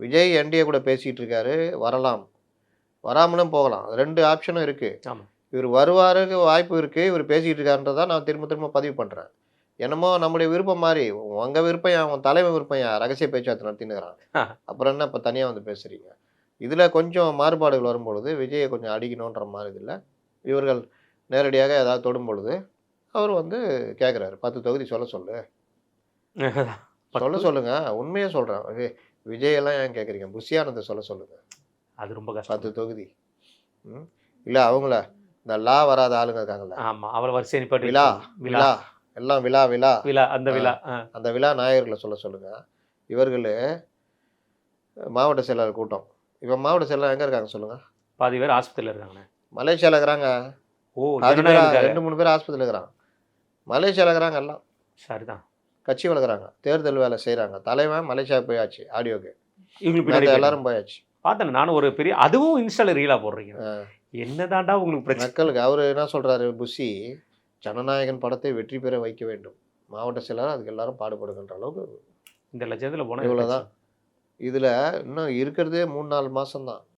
Vijay NDA கூட பேசிட்டு இருக்காரு, வரலாம். வராமலும் போகலாம். 2 ஆப்ஷனும் இருக்கு. ஆமா. இவர் வருவாருக்கு வாய்ப்பு இருக்கு. இவர் பேசிட்டு இருக்காருன்றத நான் திரும்ப திரும்ப பதிவு பண்றேன். என்னமோ நம்முடைய விருப்பம் மாரி, உங்க விருப்பம் ஏன்? உன் தலைவன் விருப்பம் ஏன்? ரகசிய பேச்சுவார்த்தை நடத்தின்னுருக்கிறான். அப்புறம் என்ன இப்ப தனியா வந்து பேசுறீங்க? இதுல கொஞ்சம் மாறுபாடுகள் வரும்பொழுது, விஜய கொஞ்சம் அடிக்கணுன்ற மாரி இதுல, இவர்கள் நேரடியாக ஏதாவது தொடும்பொழுது, அவர் வந்து கேட்கிறாரு. 10 தொகுதி சொல்ல சொல்லு. சொல்ல 10 சொல்லுங்க. உண்மைய சொல்றேன். விஜய் எல்லாம் ஏன் கேட்கிறீங்க? புஷி ஆனந்த சொல்ல சொல்லுங்க. அது ரொம்ப 10 கஷ்டம். தொகுதி. ம். இல்ல அவங்கள இந்த வராத ஆளுங்க இருக்காங்கல்ல. ஆமா. அவள வரிசையா நிப்பாட்டி விழா, விழா, விழா, எல்லாம் விழா, விழா. விழா, அந்த ஆ விழா. அந்த விழா நாயகர்கள சொல்ல சொல்லுங்க. இவர்களு மாவட்ட செயலாளர் கூட்டம். இப்ப மாவட்ட செயலாளர் எங்க இருக்காங்க சொல்லுங்க? பாதி பேர் ஆஸ்பத்திரியில இருக்காங்கண்ணே. மலேசியால இருக்கிறாங்க. ஓ! பாதி பேரா ஜனநாயகனுக்காக. 2, 3 பேர் ஆஸ்பத்திரியில இருக்கிறாங்க. மலேசியால இருக்கிறாங்க எல்லாம். சரிதான். கட்சி வளர்க்குறாங்க. தேர்தல் வேலை செய்றாங்க. தலைவன் மலேசியாவுக்கு போயாச்சு ஆடியோக்கு. இவங்களுக்கு பின்னாடி மத்த எல்லாரும் போயாச்சு. பார்த்தேன் நானும் ஒரு பெரிய அதுவும் இன்ஸ்டால ரீலா போடுறீங்க. என்னதான்டா உங்களுக்கு பிரச்சனை? மக்களுக்கு அவரு என்ன சொல்றாரு புஷி, ஜனநாயகன் படத்தை வெற்றி பெற வைக்க வேண்டும். மாவட்ட செயலாளர் அதுக்கு எல்லாரும் பாடுபடுங்கன்ற அளவுக்கு இந்த லட்சத்துல போனா இவ்வளோதான். இதுல இன்னும் இருக்கிறதே 3, 4 மாசம் தான்.